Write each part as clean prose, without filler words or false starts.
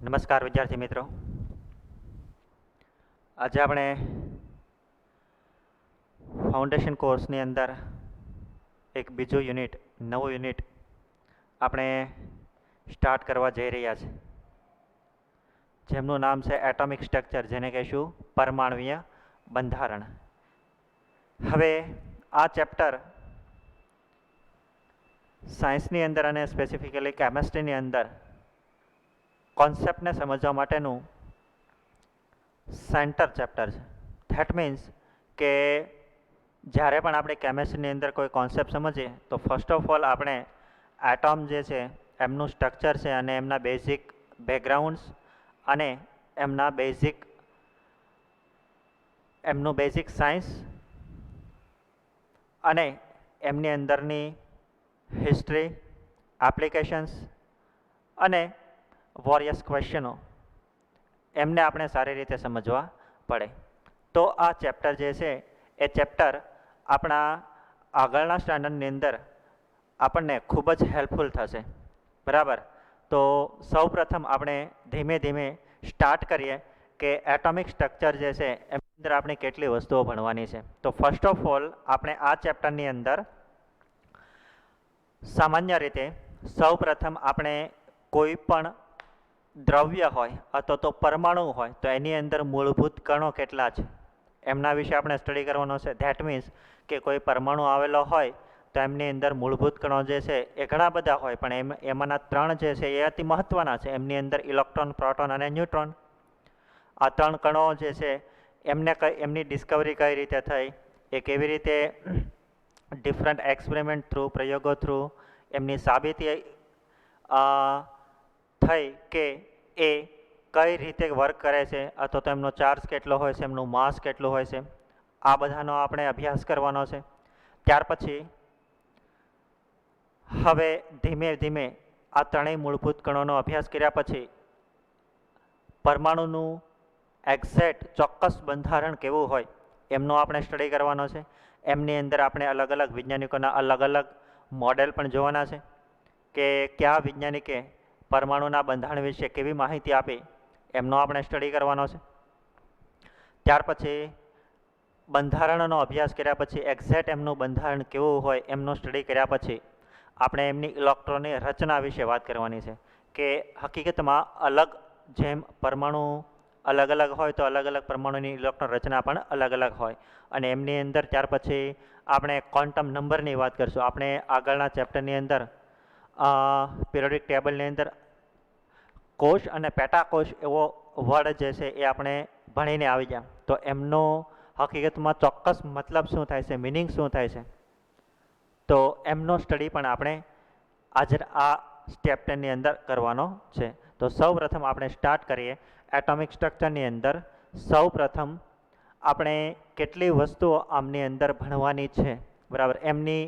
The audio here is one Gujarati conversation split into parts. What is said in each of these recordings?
નમસ્કાર વિદ્યાર્થી મિત્રો. આજે આપણે ફાઉન્ડેશન કોર્સની અંદર એક બીજું યુનિટ, નવું યુનિટ આપણે સ્ટાર્ટ કરવા જઈ રહ્યા છે, જેમનું નામ છે એટોમિક સ્ટ્રક્ચર, જેને કહીશું પરમાણુય બંધારણ. હવે આ ચેપ્ટર સાયન્સની અંદર અને સ્પેસિફિકલી કેમેસ્ટ્રીની અંદર કોન્સેપ્ટને સમજવા માટેનું સેન્ટર ચેપ્ટર છે. ધેટ મીન્સ કે જ્યારે પણ આપણે કેમેસ્ટ્રીની અંદર કોઈ કોન્સેપ્ટ સમજીએ તો ફર્સ્ટ ઓફ ઓલ આપણે એટોમ જે છે એમનું સ્ટ્રક્ચર છે અને એમના બેઝિક બેકગ્રાઉન્ડ્સ અને એમનું બેઝિક સાયન્સ અને એમની અંદરની હિસ્ટ્રી, એપ્લિકેશન્સ અને વોરિયસ ક્વેશ્ચનો એમને આપણે સારી રીતે સમજવા પડે. તો આ ચેપ્ટર જે છે એ ચેપ્ટર આપણા આગળના સ્ટાન્ડર્ડની અંદર આપણને ખૂબ જ હેલ્પફુલ થશે. બરાબર. તો સૌપ્રથમ આપણે ધીમે ધીમે સ્ટાર્ટ કરીએ કે એટોમિક સ્ટ્રક્ચર જે છે એની અંદર આપણે કેટલી વસ્તુઓ ભણવાની છે. તો ફર્સ્ટ ઓફ ઓલ આપણે આ ચેપ્ટરની અંદર સામાન્ય રીતે સૌપ્રથમ આપણે કોઈ પણ દ્રવ્ય હોય અથવા તો પરમાણુ હોય તો એની અંદર મૂળભૂત કણો કેટલા છે એમના વિશે આપણે સ્ટડી કરવાનો છે. ધેટ મીન્સ કે કોઈ પરમાણુ આવેલો હોય તો એમની અંદર મૂળભૂત કણો જે છે એ ઘણા બધા હોય, પણ એમાંના 3 જે છે એ અતિ મહત્ત્વના છે. એમની અંદર ઇલેક્ટ્રોન, પ્રોટોન અને ન્યુટ્રોન. આ 3 કણો જે છે એમની ડિસ્કવરી કઈ રીતે થઈ, એ કેવી રીતે ડિફરન્ટ એક્સપેરિમેન્ટ થ્રુ, પ્રયોગો થ્રુ એમની સાબિતી થઈ કે એ કઈ રીતે વર્ક કરે છે, અથવા તો એમનો ચાર્જ કેટલો હોય છે, એમનું માસ કેટલું હોય છે, આ બધાનો આપણે અભ્યાસ કરવાનો છે. ત્યાર પછી હવે ધીમે ધીમે આ 3 મૂળભૂત કણોનો અભ્યાસ કર્યા પછી પરમાણુનું એક્ઝેક્ટ ચોક્કસ બંધારણ કેવું હોય એમનો આપણે સ્ટડી કરવાનો છે. એમની અંદર આપણે અલગ અલગ વૈજ્ઞાનિકોના અલગ અલગ મોડેલ પણ જોવાના છે કે કયા વૈજ્ઞાનિકે પરમાણુના બંધારણ વિશે કેવી માહિતી આપી એમનો આપણે સ્ટડી કરવાનો છે. ત્યાર પછી બંધારણનો અભ્યાસ કર્યા પછી એક્ઝેક્ટ એમનું બંધારણ કેવું હોય એમનો સ્ટડી કર્યા પછી આપણે એમની ઇલેક્ટ્રોનની રચના વિશે વાત કરવાની છે કે હકીકતમાં જેમ પરમાણુ અલગ અલગ હોય તો અલગ અલગ પરમાણુની ઇલેક્ટ્રોન રચના પણ અલગ અલગ હોય. અને એમની અંદર ત્યાર પછી આપણે ક્વોન્ટમ નંબરની વાત કરીશું. આપણે આગળના ચેપ્ટરની અંદર પિરિયોડિક ટેબલની અંદર કોષ અને પેટાકોષ એવો વર્ડ જે છે એ આપણે ભણીને આવી ગયા, તો એમનો હકીકતમાં ચોક્કસ મતલબ શું થાય છે, મિનિંગ શું થાય છે, તો એમનો સ્ટડી પણ આપણે આજે આ ચેપ્ટરની અંદર કરવાનો છે. તો સૌપ્રથમ આપણે સ્ટાર્ટ કરીએ એટોમિક સ્ટ્રક્ચરની અંદર. સૌપ્રથમ આપણે કેટલી વસ્તુઓ આમની અંદર ભણવાની છે, બરાબર, એમની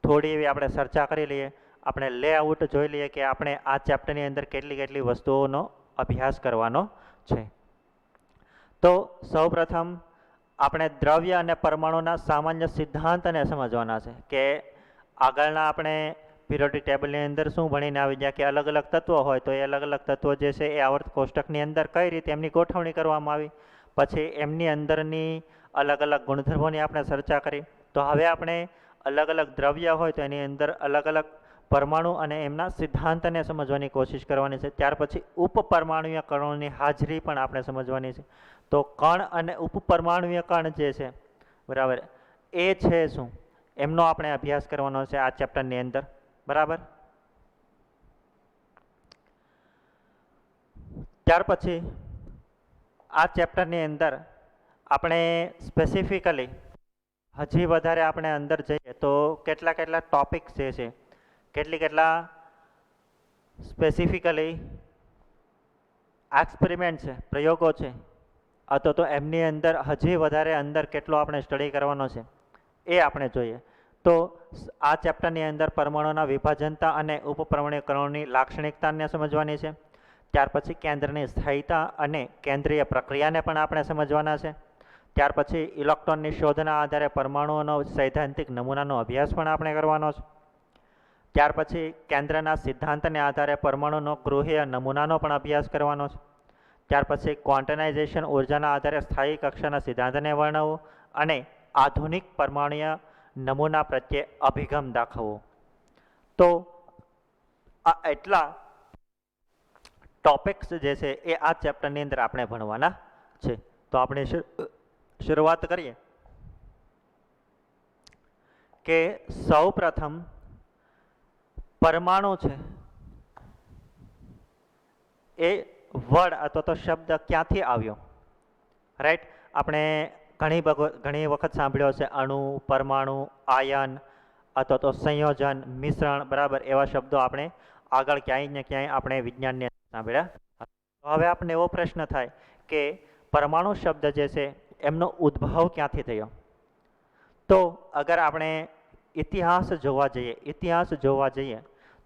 થોડી એવી આપણે ચર્ચા કરી લઈએ. આપણે લેઆઉટ જોઈ લઈએ કે આપણે આ ચેપ્ટરની અંદર કેટલી વસ્તુઓનો અભ્યાસ કરવાનો છે. તો સૌપ્રથમ આપણે દ્રવ્ય અને પરમાણુના સામાન્ય સિદ્ધાંતને સમજવાના છે કે આગળના આપણે પિરિયોડિક ટેબલની અંદર શું ભણીને આવી ગયા કે અલગ અલગ તત્વો હોય તો એ અલગ અલગ તત્વો જે છે એ આવર્ત કોષ્ટકની અંદર કઈ રીતે એમની ગોઠવણી કરવામાં આવી, પછી એમની અંદરની અલગ અલગ ગુણધર્મોની આપણે ચર્ચા કરી. તો હવે આપણે અલગ અલગ દ્રવ્ય હોય તો એની અંદર અલગ અલગ પરમાણુ અને એમના સિદ્ધાંતને સમજવાની કોશિશ કરવાની છે. ત્યાર પછી ઉપપરમાણુય કણોની હાજરી પણ આપણે સમજવાની છે. તો કણ અને ઉપપરમાણુય કણ જે છે, બરાબર, એ છે શું એમનો આપણે અભ્યાસ કરવાનો છે આ ચેપ્ટરની અંદર. બરાબર. ત્યાર પછી આ ચેપ્ટરની અંદર આપણે સ્પેસિફિકલી હજી વધારે આપણે અંદર જઈએ તો કેટલા ટોપિક્સ જે છે, કેટલા સ્પેસિફિકલી એક્સપેરિમેન્ટ છે, પ્રયોગો છે, અથવા તો એમની અંદર હજી વધારે અંદર કેટલો આપણે સ્ટડી કરવાનો છે એ આપણે જોઈએ. તો આ ચેપ્ટરની અંદર પરમાણુના વિભાજનતા અને ઉપપરમાણુય કણોની લાક્ષણિકતાને સમજવાની છે. ત્યાર પછી કેન્દ્રની સ્થાયીતા અને કેન્દ્રીય પ્રક્રિયાને પણ આપણે સમજવાના છે. ત્યાર પછી ઇલેક્ટ્રોનની શોધના આધારે પરમાણુઓનો સૈદ્ધાંતિક નમૂનાનો અભ્યાસ પણ આપણે કરવાનો છે. ત્યાર પછી કેન્દ્રના સિદ્ધાંતને આધારે પરમાણુનો ગૃહીય નમૂનાનો પણ અભ્યાસ કરવાનો છે. ત્યાર પછી ક્વોન્ટનાઇઝેશન ઉર્જાના આધારે સ્થાયી કક્ષાના સિદ્ધાંતને વર્ણવવું અને આધુનિક પરમાણુય નમૂના પ્રત્યે અભિગમ દાખવવો. તો આ એટલા ટોપિક્સ જે છે એ આ ચેપ્ટરની અંદર આપણે ભણવાના છે. તો આપણે શરૂઆત કરીએ કે સૌ પ્રથમ પરમાણુ છે એ વર્ડ અથવા તો શબ્દ ક્યાંથી આવ્યો? રાઈટ, આપણે ઘણી વખત સાંભળ્યો છે અણુ, પરમાણુ, આયન અથવા તો સંયોજન, મિશ્રણ, બરાબર, એવા શબ્દો આપણે આગળ ક્યાંય ને ક્યાંય આપણે વિજ્ઞાનની અંદર સાંભળ્યા. હવે આપણને એવો પ્રશ્ન થાય કે પરમાણુ શબ્દ જે છે એમનો ઉદ્ભવ ક્યાંથી થયો? તો અગર આપણે ઇતિહાસ જોવા જઈએ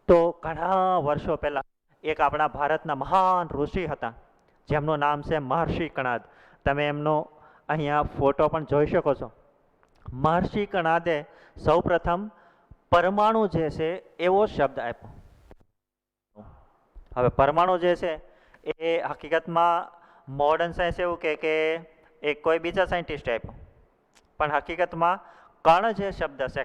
તો ઘણા વર્ષો પહેલાં એક આપણા ભારતના મહાન ઋષિ હતા જેમનું નામ છે મહર્ષિ કણાદ. તમે એમનો અહીંયા ફોટો પણ જોઈ શકો છો. મહર્ષિ કણાદે સૌપ્રથમ પરમાણુ જે છે એવો શબ્દ આપ્યો. હવે પરમાણુ જે છે એ હકીકતમાં મોડર્ન સાયન્સ એવું કે એ કોઈ બીજા સાયન્ટિસ્ટે આપ્યો, પણ હકીકતમાં કણ જે શબ્દ છે,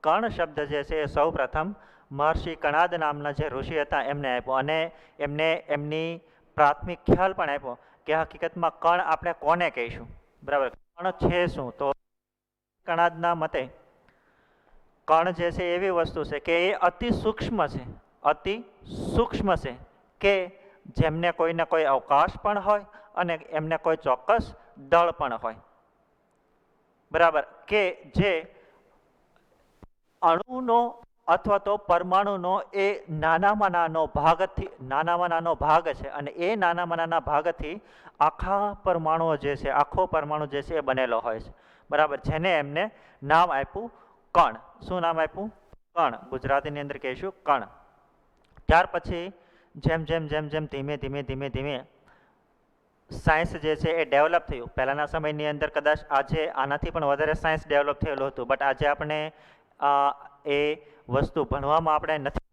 કણ શબ્દ જે છે એ સૌ પ્રથમ મહર્ષિ કણાદ નામના જે ઋષિ હતા એમને આપ્યો અને એમને એમની પ્રાથમિક ખ્યાલ પણ આપ્યો કે હકીકતમાં કણ આપણે કોને કહીશું, બરાબર, કણ છે શું? તો કણાદના મતે કણ જે છે એવી વસ્તુ છે કે એ અતિ સૂક્ષ્મ છે કે જેમને કોઈને કોઈ અવકાશ પણ હોય અને એમને કોઈ ચોક્કસ દળ પણ હોય, બરાબર, કે જે અણુનો અથવા તો પરમાણુનો એ નાનામાં નાનો ભાગ છે અને એ નાનામાં નાના ભાગથી આખો પરમાણુ જે છે એ બનેલો હોય છે, બરાબર, જેને એમને નામ આપ્યું કણ. શું નામ આપ્યું? કણ. ગુજરાતીની અંદર કહીશું કણ. ત્યાર પછી જેમ ધીમે સાયન્સ જે છે એ ડેવલપ થયું. પહેલાંના સમયની અંદર કદાચ આજે આનાથી પણ વધારે સાયન્સ ડેવલપ થયેલું હતું, બટ આજે આપણે એ વસ્તુ ભણવામાં આપણે નથી.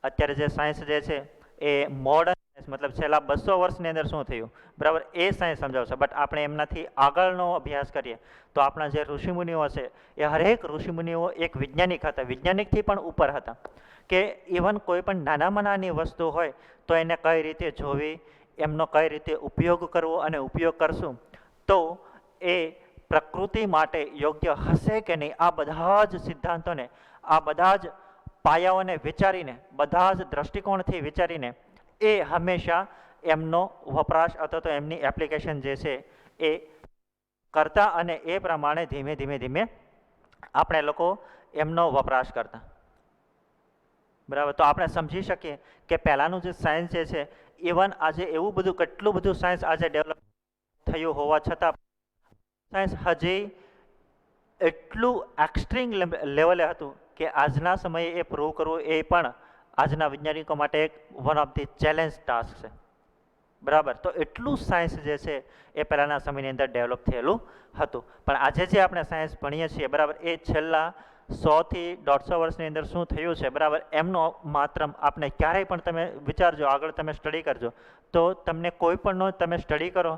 અત્યારે જે સાયન્સ જે છે એ મોડર્ન સાયન્સ, મતલબ છેલ્લા 200 વર્ષની અંદર શું થયું, બરાબર, એ સાયન્સ સમજાવશે. બટ આપણે એમનાથી આગળનો અભ્યાસ કરીએ તો આપણા જે ઋષિમુનિઓ છે એ હરેક ઋષિમુનિઓ એક વૈજ્ઞાનિક હતા, વૈજ્ઞાનિકથી પણ ઉપર હતા, કે ઇવન કોઈ પણ નાનામાં નાની વસ્તુ હોય તો એને કઈ રીતે જોવી, એમનો કઈ રીતે ઉપયોગ કરવો અને ઉપયોગ કરશું તો એ પ્રકૃતિ માટે યોગ્ય હશે કે નહીં, આ બધા જ સિદ્ધાંતોને, આ બધા જ પાયાઓને વિચારીને, બધા જ દ્રષ્ટિકોણથી વિચારીને એ હંમેશા એમનો વપરાશ અથવા તો એમની એપ્લિકેશન જે છે એ કરતા અને એ પ્રમાણે ધીમે આપણે લોકો એમનો વપરાશ કરતા, બરાબર. તો આપણે સમજી શકીએ કે પહેલાંનું જે સાયન્સ જે છે, ઇવન આજે એવું બધું કેટલું બધું સાયન્સ આજે ડેવલપ થયું હોવા છતાં સાયન્સ હજી એટલું એક્સ્ટ્રીમ લેવલે હતું કે આજના સમયે એ પ્રૂવ કરવું એ પણ આજના વૈજ્ઞાનિકો માટે એક one of the challenge task છે, બરાબર. તો એટલું સાયન્સ જે છે એ પહેલાંના સમયની અંદર ડેવલપ થયેલું હતું. પણ આજે જે આપણે સાયન્સ ભણીએ છીએ, બરાબર, એ છેલ્લા 100 થી 150 વર્ષની અંદર શું થયું છે, બરાબર, એમનો માત્ર આપણે ક્યારેય પણ તમે વિચારજો, આગળ તમે સ્ટડી કરજો તો તમને કોઈ પણનો તમે સ્ટડી કરો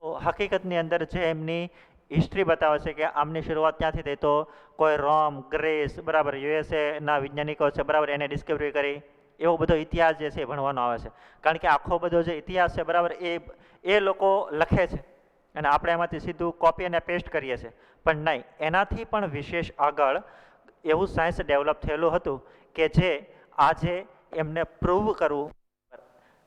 તો હકીકતની અંદર જે એમની હિસ્ટ્રી બતાવે છે કે આમની શરૂઆત ક્યાંથી થઈ, તો કોઈ રોમ, ગ્રીસ, બરાબર, યુએસએના વૈજ્ઞાનિકો છે, બરાબર, એને ડિસ્કવરી કરી, એવો બધો ઇતિહાસ જે છે એ ભણવાનો આવે છે. કારણ કે આખો બધો જે ઇતિહાસ છે, બરાબર, એ લોકો લખે છે અને આપણે એમાંથી સીધું કોપી અને પેસ્ટ કરીએ છીએ, પણ નહીં, એનાથી પણ વિશેષ આગળ એવું સાયન્સ ડેવલપ થયેલું હતું કે જે આજે એમને પ્રૂવ કરવું,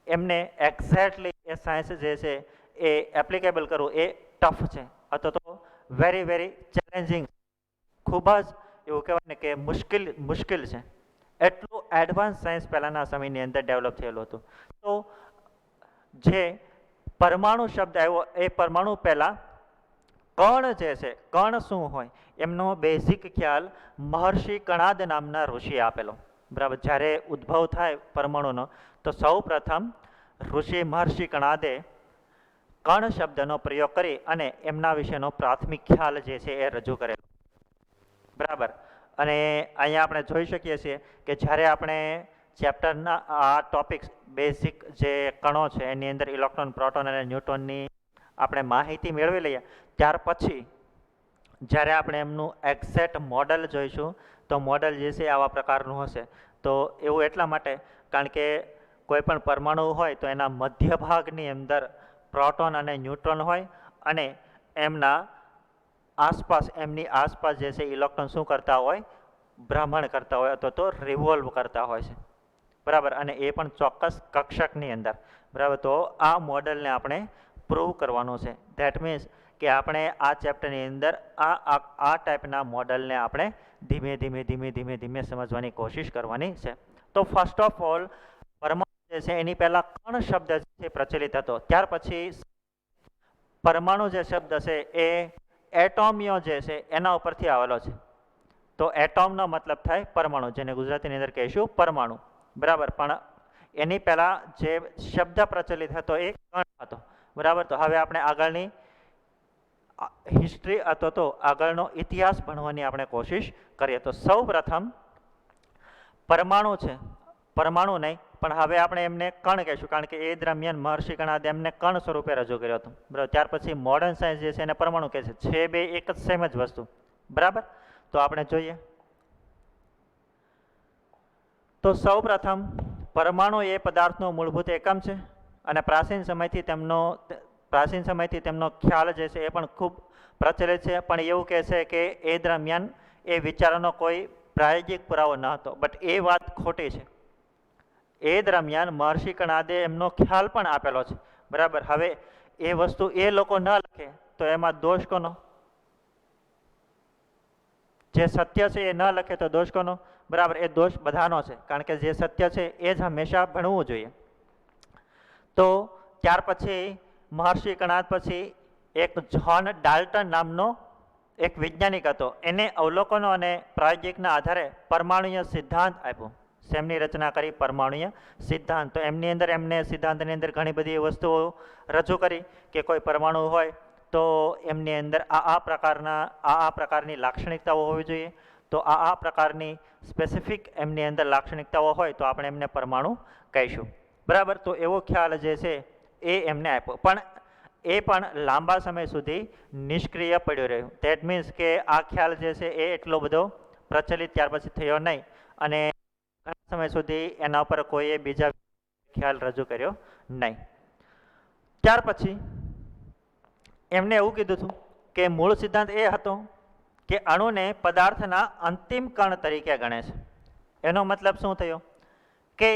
એમને એક્ઝેક્ટલી એ સાયન્સ જે છે એ એપ્લિકેબલ કરવું એ ટફ છે અથવા તો વેરી ચેલેન્જિંગ, ખૂબ જ એવું કહેવાય ને કે મુશ્કેલ છે. એટલું એડવાન્સ સાયન્સ પહેલાંના સમયની અંદર ડેવલપ થયેલું હતું. તો જે પરમાણુ શબ્દ આવ્યો એ પરમાણુ પહેલાં કણ જે છે, કણ શું હોય એમનો બેઝિક ખ્યાલ મહર્ષિ કણાદ નામના ઋષિએ આપેલો, બરાબર. જ્યારે ઉદ્ભવ થાય પરમાણુનો તો સૌ પ્રથમ ઋષિ મહર્ષિ કણાદે કણ શબ્દનો પ્રયોગ કરી અને એમના વિશેનો પ્રાથમિક ખ્યાલ જે છે એ રજૂ કરેલો, બરાબર. અને અહીંયા આપણે જોઈ શકીએ છીએ કે જ્યારે આપણે ચેપ્ટરના આ ટોપિક્સ બેઝિક જે કણો છે એની અંદર ઇલેક્ટ્રોન, પ્રોટોન અને ન્યુટ્રોનની આપણે માહિતી મેળવી લઈએ, ત્યાર પછી જ્યારે આપણે એમનું એક્ઝેક્ટ મોડલ જોઈશું તો મોડલ જે છે આવા પ્રકારનું હશે. તો એવું એટલા માટે કારણ કે કોઈ પણ પરમાણુ હોય તો એના મધ્ય ભાગની અંદર પ્રોટોન અને ન્યુટ્રોન હોય અને એમના એમની આસપાસ જે છે ઇલેક્ટ્રોન શું કરતા હોય, ભ્રમણ કરતા હોય અથવા તો રિવોલ્વ કરતા હોય છે, બરાબર. અને એ પણ ચોક્કસ કક્ષકની અંદર, બરાબર. તો આ મોડલને આપણે પ્રૂવ કરવાનું છે. ધેટ મીન્સ કે આપણે આ ચેપ્ટરની અંદર આ ટાઈપના મોડલને આપણે ધીમે ધીમે સમજવાની કોશિશ કરવાની છે. તો ફર્સ્ટ ઓફ ઓલ પરમાણુ જે છે એની પહેલાં કણ શબ્દ છે પ્રચલિત હતો. ત્યાર પછી પરમાણુ જે શબ્દ છે એ એટોમિયો જે છે એના ઉપરથી આવેલો છે. તો એટોમનો મતલબ થાય પરમાણુ, જેને ગુજરાતીની અંદર કહીશું પરમાણુ, બરાબર. પણ એની પહેલાં જે શબ્દ પ્રચલિત હતો એ કણ હતો, બરાબર. તો હવે આપણે આગળની હિસ્ટ્રી અથવા તો આગળનો ઇતિહાસ ભણવાની આપણે કોશિશ કરીએ. તો સૌ પ્રથમ પરમાણુ છે, પરમાણુ નહીં પણ હવે આપણે એમને કણ કહીશું, કારણ કે એ દરમિયાન મહર્ષિ કણાદે એમને કણ સ્વરૂપે રજૂ કર્યો હતો, બરાબર. ત્યાર પછી મોડર્ન સાયન્સ જે છે એને પરમાણુ કહે છે બે એક જ સેમ જ વસ્તુ, બરાબર. તો આપણે જોઈએ તો સૌ પ્રથમ પરમાણુ એ પદાર્થનો મૂળભૂત એકમ છે અને પ્રાચીન સમયથી તેમનો ખ્યાલ જે છે એ પણ ખૂબ પ્રચલિત છે. પણ એવું કહે છે કે એ દરમિયાન એ વિચારોનો કોઈ પ્રાયોગિક પુરાવો ન હતો, બટ એ વાત ખોટી છે. એ દરમિયાન મહર્ષિ કણાદે એમનો ખ્યાલ પણ આપેલો છે, બરાબર. હવે એ વસ્તુ એ લોકો ન લખે તો એમાં દોષ કોનો? જે સત્ય છે એ ન લખે તો દોષ કોનો? બરાબર. એ દોષ બધાનો છે, કારણ કે જે સત્ય છે એ જ હંમેશા ભણવું જોઈએ. તો ત્યાર પછી મહર્ષિ કણાદ પછી એક જ્હોન ડાલ્ટન નામનો એક વૈજ્ઞાનિક હતો. એને અવલોકનો અને પ્રાયોગિકના આધારે પરમાણુય સિદ્ધાંત આપ્યો. શેમની રચના કરી? પરમાણુય સિદ્ધાંત. તો એમની અંદર એમને સિદ્ધાંતની અંદર ઘણી બધી વસ્તુઓ રજૂ કરી કે કોઈ પરમાણુ હોય તો એમની અંદર આ પ્રકારની લાક્ષણિકતાઓ હોવી જોઈએ. તો આ પ્રકારની સ્પેસિફિક એમની અંદર લાક્ષણિકતાઓ હોય તો આપણે એમને પરમાણુ કહીશું, બરાબર. તો એવો ખ્યાલ જે છે એ એમને આપ્યો, પણ એ પણ લાંબા સમય સુધી નિષ્ક્રિય પડ્યો રહ્યો. ધેટ મીન્સ કે આ ખ્યાલ જે છે એ એટલો બધો પ્રચલિત ત્યાર પછી થયો નહીં અને ઘણા સમય સુધી એના ઉપર કોઈએ બીજા ખ્યાલ રજૂ કર્યો નહીં. ત્યાર પછી એમને એવું કીધું હતું કે મૂળ સિદ્ધાંત એ હતો કે અણુને પદાર્થના અંતિમ કણ તરીકે ગણે છે. એનો મતલબ શું થયો કે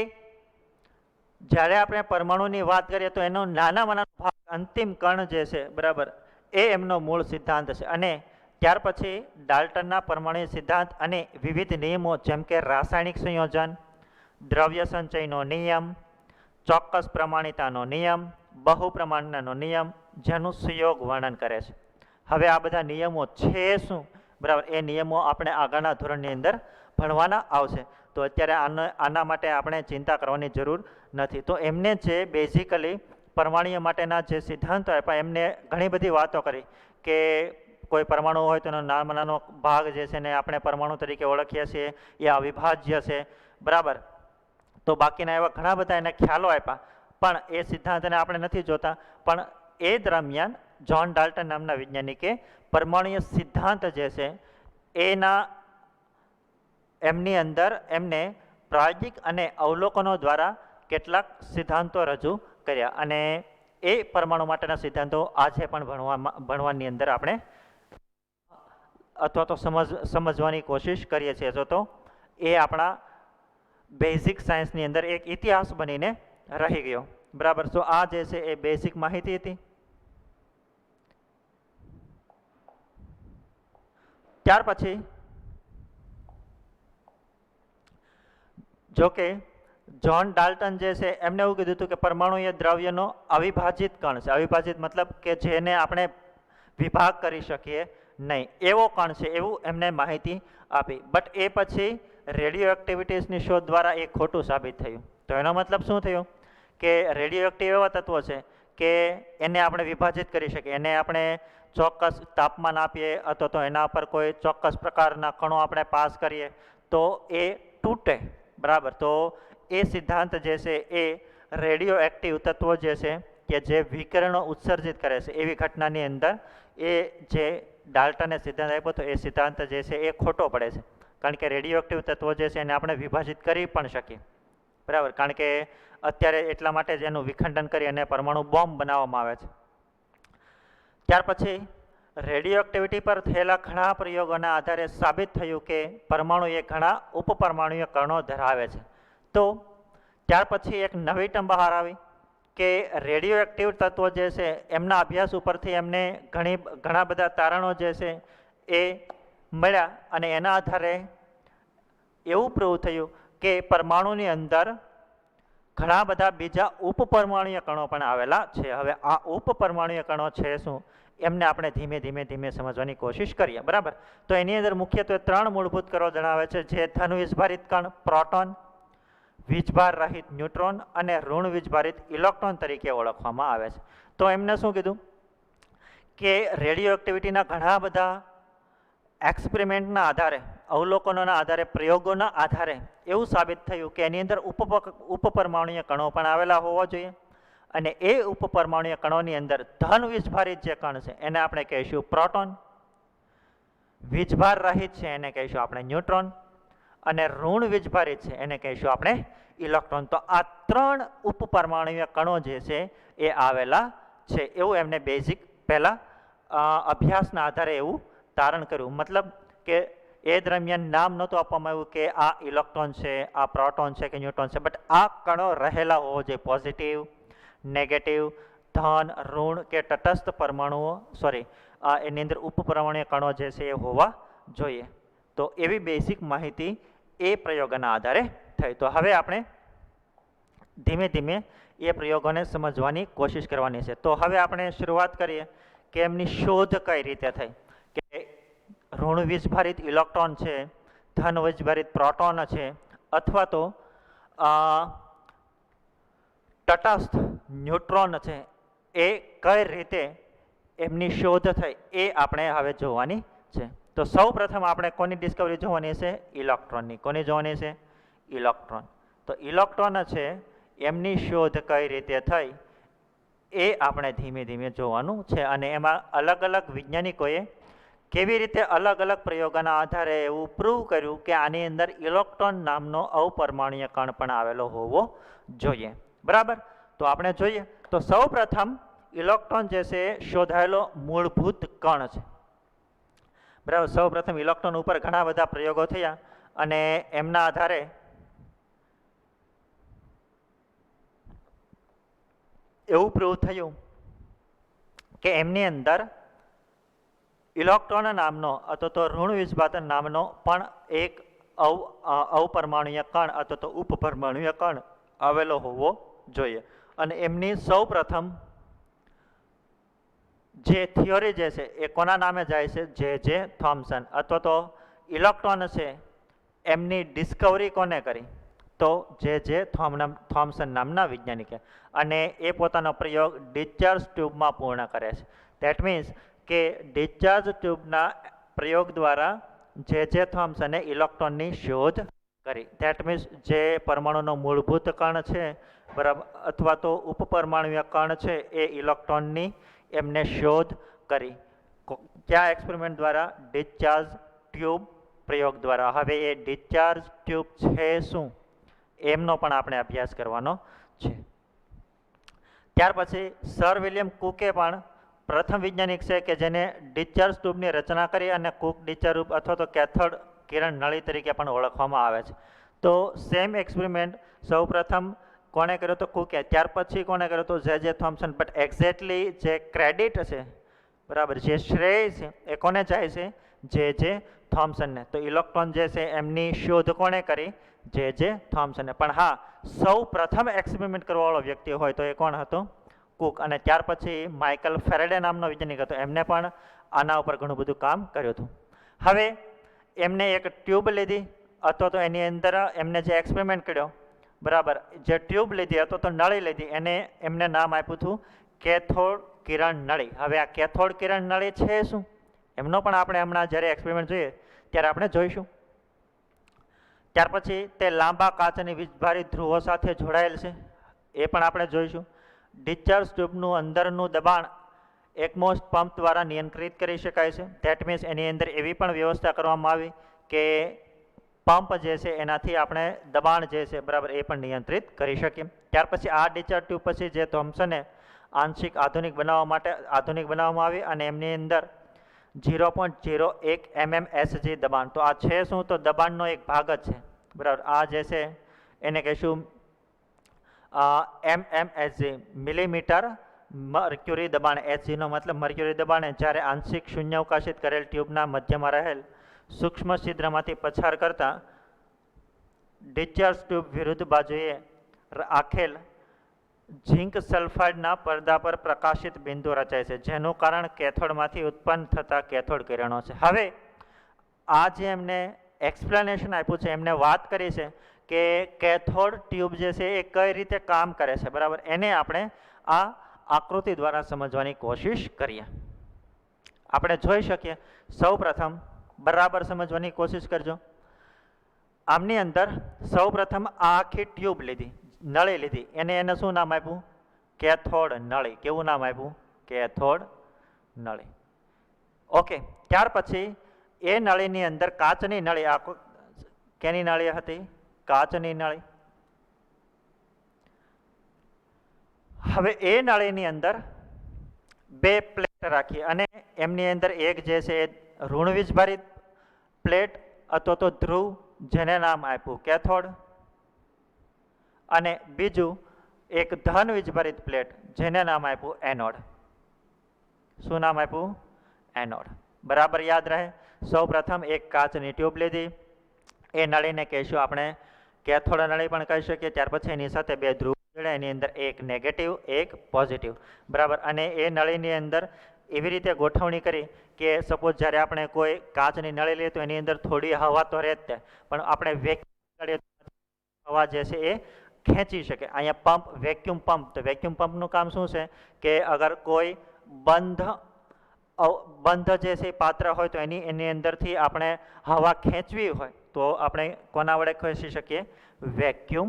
જ્યારે આપણે પરમાણુની વાત કરીએ તો એનો નાનામાં ભાગ અંતિમ કણ જે છે, બરાબર, એ એમનો મૂળ સિદ્ધાંત છે. અને ત્યાર પછી ડાલ્ટનના પરમાણુ સિદ્ધાંત અને વિવિધ નિયમો જેમ કે રાસાયણિક સંયોજન, દ્રવ્ય સંચયનો નિયમ, ચોક્કસ પ્રમાણિતાનો નિયમ, બહુપ્રમાણતાનો નિયમ, જેનું સુયોગ વર્ણન કરે છે. હવે આ બધા નિયમો છે શું? બરાબર. એ નિયમો આપણે આગળના ધોરણની અંદર ભણવાના આવશે. તો અત્યારે આના માટે આપણે ચિંતા કરવાની જરૂર નથી. તો એમને જે બેઝિકલી પરમાણુ માટેના જે સિદ્ધાંતો આપ્યા એમને ઘણી બધી વાતો કરી કે કોઈ પરમાણુ હોય તો એનો નાનો ભાગ જે છે ને આપણે પરમાણુ તરીકે ઓળખીએ છીએ, એ અવિભાજ્ય છે, બરાબર. તો બાકીના એવા ઘણા બધા એને ખ્યાલો આપ્યા, પણ એ સિદ્ધાંતને આપણે નથી જોતા. પણ એ દરમિયાન જ્હોન ડાલ્ટન નામના વૈજ્ઞાનિકે પરમાણુય સિદ્ધાંત જે છે એમની અંદર એમને પ્રાયોગિક અને અવલોકનો દ્વારા કેટલાક સિદ્ધાંતો રજૂ કર્યા અને એ પરમાણુ માટેના સિદ્ધાંતો આજે પણ ભણવાની અંદર આપણે અથવા તો સમજવાની કોશિશ કરીએ છીએ. તો એ આપણા બેઝિક સાયન્સની અંદર એક ઇતિહાસ બનીને રહી ગયો, બરાબર. તો આ જે છે એ બેઝિક માહિતી હતી. ત્યાર પછી જોકે જ્હોન ડાલ્ટન જે છે એમને એવું કીધું હતું કે પરમાણુ એ દ્રવ્યનો અવિભાજિત કણ છે. અવિભાજિત મતલબ કે જેને આપણે વિભાગ કરી શકીએ નહીં એવો કણ છે, એવું એમને માહિતી આપી. બટ એ પછી રેડિયો એક્ટિવિટીઝની શોધ દ્વારા એ ખોટું સાબિત થયું. તો એનો મતલબ શું થયો કે રેડિયો એક્ટિવ એવા તત્વો છે કે એને આપણે વિભાજિત કરી શકીએ, એને આપણે ચોક્કસ તાપમાન આપીએ અથવા તો એના પર કોઈ ચોક્કસ પ્રકારના કણો આપણે પાસ કરીએ તો એ તૂટે, બરાબર. તો એ સિદ્ધાંત જે છે એ રેડિયો એક્ટિવ તત્વો જે છે કે જે વિકિરણો ઉત્સર્જિત કરે છે એવી ઘટનાની અંદર એ જે ડાલ્ટને સિદ્ધાંત આપ્યો તો એ સિદ્ધાંત જે છે એ ખોટો પડે છે. કારણ કે રેડિયો એક્ટિવ તત્વો જે છે એને આપણે વિભાજિત કરી પણ શકીએ, બરાબર. કારણ કે અત્યારે એટલા માટે જ એનું વિખંડન કરી અને પરમાણુ બોમ્બ બનાવવામાં આવે છે. ત્યાર પછી રેડિયો એક્ટિવિટી પર થયેલા ઘણા પ્રયોગોના આધારે સાબિત થયું કે પરમાણુ એ ઘણા ઉપપરમાણુય કણો ધરાવે છે. તો ત્યાર પછી એક નવી ટર્મ બહાર આવી કે રેડિયો એક્ટિવ તત્વો જે છે એમના અભ્યાસ ઉપરથી એમને ઘણા બધા તારણો જે છે એ મળ્યા અને એના આધારે એવું પ્રૂવ થયું કે પરમાણુની અંદર ઘણા બધા બીજા ઉપપરમાણુય કણો પણ આવેલા છે. હવે આ ઉપપરમાણુય કણો છે શું એમને આપણે ધીમે ધીમે સમજવાની કોશિશ કરીએ, બરાબર. તો એની અંદર મુખ્યત્વે 3 મૂળભૂત કણો જણાવે છે, જે ધન વીજભારિત કણ પ્રોટોન, વીજભાર રહિત ન્યુટ્રોન અને ઋણ વીજભારિત ઇલેક્ટ્રોન તરીકે ઓળખવામાં આવે છે. તો એમને શું કીધું કે રેડિયો એક્ટિવિટીના ઘણા બધા એક્સપેરિમેન્ટના આધારે, અવલોકનોના આધારે, પ્રયોગોના આધારે એવું સાબિત થયું કે એની અંદર ઉપપરમાણુય કણો પણ આવેલા હોવા જોઈએ અને એ ઉપપરમાણુય કણોની અંદર ધન વીજભારિત જે કણ છે એને આપણે કહીશું પ્રોટોન, વીજભાર રહિત છે એને કહીશું આપણે ન્યુટ્રોન અને ઋણ વીજભારિત છે એને કહીશું આપણે ઇલેક્ટ્રોન. તો આ 3 ઉપપરમાણુય કણો જે છે એ આવેલા છે એવું એમને બેઝિક પહેલા અભ્યાસના આધારે એવું તારણ કર્યું. મતલબ કે એ દરમિયાન નામ નહોતું આપવામાં આવ્યું કે આ ઇલેક્ટ્રોન છે, આ પ્રોટોન છે કે ન્યુટ્રોન છે, બટ આ કણો રહેલા હોવો જોઈએ. પોઝિટિવ, નેગેટિવ, ધન, ઋણ કે તટસ્થ પરમાણુઓ એની અંદર ઉપપરમાણુય કણો જે છે એ હોવા જોઈએ. તો એવી બેઝિક માહિતી એ પ્રયોગોના આધારે થઈ. તો હવે આપણે ધીમે ધીમે એ પ્રયોગોને સમજવાની કોશિશ કરવાની છે. તો હવે આપણે શરૂઆત કરીએ કે એમની શોધ કઈ રીતે થઈ. કે ઋણ વીજભારિત ઇલેક્ટ્રોન છે, ધન વીજભારિત પ્રોટોન છે અથવા તો તટસ્થ ન્યુટ્રોન છે, એ કઈ રીતે એમની શોધ થઈ એ આપણે હવે જોવાની છે. તો સૌ પ્રથમ આપણે કોની ડિસ્કવરી જોવાની છે? ઇલેક્ટ્રોનની. કોની જોવાની છે? ઇલેક્ટ્રોન. તો ઇલેક્ટ્રોન છે એમની શોધ કઈ રીતે થઈ એ આપણે ધીમે ધીમે જોવાનું છે. અને એમાં અલગ અલગ વૈજ્ઞાનિકોએ કેવી રીતે અલગ અલગ પ્રયોગોના આધારે એવું પ્રૂવ કર્યું કે આની અંદર ઇલેક્ટ્રોન નામનો અવપરમાણુય કણ પણ આવેલો હોવો જોઈએ, બરાબર. તો આપણે જોઈએ તો સૌ પ્રથમ ઇલેક્ટ્રોન જે છે શોધાયેલો મૂળભૂત કણ છે, બરાબર. સૌ પ્રથમ ઇલેક્ટ્રોન ઉપર ઘણા બધા પ્રયોગો થયા અને એમના આધારે એવું પ્રૂવ થયું કે એમની અંદર ઇલેક્ટ્રોન નામનો અથવા તો ઋણ વીજભાર નામનો પણ એક અવપરમાણુય કણ અથવા તો ઉપપરમાણુય કણ આવેલો હોવો જોઈએ. અને એમની સૌ પ્રથમ જે થિયોરી જે છે એ કોના નામે જાય છે? જે થોમ્સન. અથવા તો ઇલેક્ટ્રોન છે એમની ડિસ્કવરી કોને કરી? તો જે થોમ્સન નામના વૈજ્ઞાનિકે. અને એ પોતાનો પ્રયોગ ડિસ્ચાર્જ ટ્યુબમાં પૂર્ણ કરે છે. ધેટ મીન્સ કે ડિસ્ચાર્જ ટ્યુબના પ્રયોગ દ્વારા જે થોમ્સને ઇલેક્ટ્રોનની શોધ કરી. ધેટ મીન્સ જે પરમાણુનો મૂળભૂત કણ છે, બરાબર, અથવા તો ઉપપરમાણુય કણ છે એ ઇલેક્ટ્રોનની એમને શોધ કરી. કયા એક્સપેરિમેન્ટ દ્વારા? ડિસ્ચાર્જ ટ્યુબ પ્રયોગ દ્વારા. હવે એ ડિસ્ચાર્જ ટ્યુબ છે શું એમનો પણ આપણે અભ્યાસ કરવાનો છે. ત્યાર પછી સર વિલિયમ કુકે પણ પ્રથમ વૈજ્ઞાનિક છે કે જેને ડિસ્ચાર્જ ટ્યુબની રચના કરી અને કુક ડિસ્ચાર્જ ટ્યુબ અથવા તો કેથોડ કિરણ નળી તરીકે પણ ઓળખવામાં આવે છે. તો સેમ એક્સપેરિમેન્ટ સૌ પ્રથમ કોણે કર્યો? તો કુકે. ત્યાર પછી કોણે કર્યો? તો જે થોમ્સન. બટ એક્ઝેક્ટલી જે ક્રેડિટ છે, બરાબર, જે શ્રેય છે એ કોને જાય છે? જે થોમ્સનને. તો ઇલેક્ટ્રોન જે છે એમની શોધ કોણે કરી? જે થોમ્સને. પણ હા, સૌ પ્રથમ એક્સપેરિમેન્ટ કરવાવાળો વ્યક્તિ હોય તો એ કોણ હતો? કુક. અને ત્યાર પછી માઇકલ ફેરેડે નામનો વૈજ્ઞાનિક હતો, એમને પણ આના ઉપર ઘણું બધું કામ કર્યું હતું. હવે એમને એક ટ્યુબ લીધી અથવા તો એની અંદર એમને જે એક્સપેરિમેન્ટ કર્યો, બરાબર, જે ટ્યુબ લીધી અથવા તો નળી લીધી, એને એમને નામ આપ્યું હતું કિરણ નળી. હવે આ કેથોડ કિરણ નળી છે શું એમનો પણ આપણે હમણાં જ્યારે એક્સપેરિમેન્ટ જોઈએ ત્યારે આપણે જોઈશું. ત્યાર પછી તે લાંબા કાચની વીજભારી ધ્રુવો સાથે જોડાયેલ છે એ પણ આપણે જોઈશું. ડિસ્ચાર્જ ટ્યુબનું અંદરનું દબાણ એકમોસ્ટ પંપ દ્વારા નિયંત્રિત કરી શકાય છે. ધેટ મીન્સ એની અંદર એવી પણ વ્યવસ્થા કરવામાં આવી કે પંપ જે છે એનાથી આપણે દબાણ જે છે બરાબર એ પણ નિયંત્રિત કરી શકીએ. ત્યાર પછી આ ડિસ્ચાર્જ ટ્યુબ પછી જે થોમ્સને આંશિક આધુનિક બનાવવામાં આવી અને એમની અંદર 0.01 mmHg દબાણ. તો આ છે શું તો દબાણનો એક ભાગ જ છે બરાબર. આ જે છે એને કહીશું mmHg મિલીમીટર મર્ક્યુરી દબાણ. HG નો મતલબ મર્ક્યુરી દબાણ. જ્યારે આંશિક શૂન્યાવકાશિત કરેલ ટ્યુબના મધ્યમાં રહેલ સૂક્ષ્મ છિદ્રમાંથી પસાર કરતા ડિસ્ચાર્જ ટ્યુબ વિરુદ્ધ બાજુએ આખેલ ઝિંક સલ્ફાઇડના પડદા પર પ્રકાશિત બિંદુ રચાય છે જેનું કારણ કેથોડમાંથી ઉત્પન્ન થતા કેથોડ કિરણો છે. હવે આ જે એમને એક્સપ્લેનેશન આપ્યું છે એમને વાત કરી છે કે કેથોડ ટ્યુબ જે છે એ કઈ રીતે કામ કરે છે બરાબર. એને આપણે આ આકૃતિ દ્વારા સમજવાની કોશિશ કરીએ. આપણે જોઈ શકીએ સૌ પ્રથમ બરાબર સમજવાની કોશિશ કરજો. આમની અંદર સૌ પ્રથમ આ આખી ટ્યુબ લીધી, નળી લીધી, એને શું નામ આપ્યું કેથોડ નળી. કેવું નામ આપ્યું કેથોડ નળી. ઓકે. ત્યાર પછી એ નળીની અંદર કાચની નળી, આ કેની નળી હતી કાચની નળી. હવે એ નળીની અંદર બે પ્લેટ રાખી અને એમની અંદર એક જે છે એ ઋણ વીજભારિત પ્લેટ અથવા તો ધ્રુવ જેને નામ આપ્યું કેથોડ અને બીજું એક ધન વીજભારિત પ્લેટ જેને નામ આપ્યું એનોડ. શું નામ આપ્યું એનોડ. બરાબર યાદ રહે. સૌ પ્રથમ એક કાચની ટ્યુબ લીધી, એ નળીને કહીશું આપણે કેથોડ નળી પણ કહી શકીએ. ત્યાર પછી એની સાથે બે ધ્રુવ જોડ્યા, એની અંદર એક નેગેટિવ એક પોઝિટિવ બરાબર. અને એ નળીની અંદર એવી રીતે ગોઠવણી કરી કે સપોઝ જ્યારે આપણે કોઈ કાચની નળી લઈએ તો એની અંદર થોડી હવા તો રહે જ તે, પણ આપણે વેક્યુમ હવા જે છે એ ખેંચી શકે. અહીંયા પંપ વેક્યુમ પંપ, તો વેક્યુમ પંપનું કામ શું છે કે અગર કોઈ બંધ જે છે પાત્ર હોય તો એની અંદરથી આપણે હવા ખેંચવી હોય તો આપણે કોના વડે ખેંચી શકીએ વેક્યુમ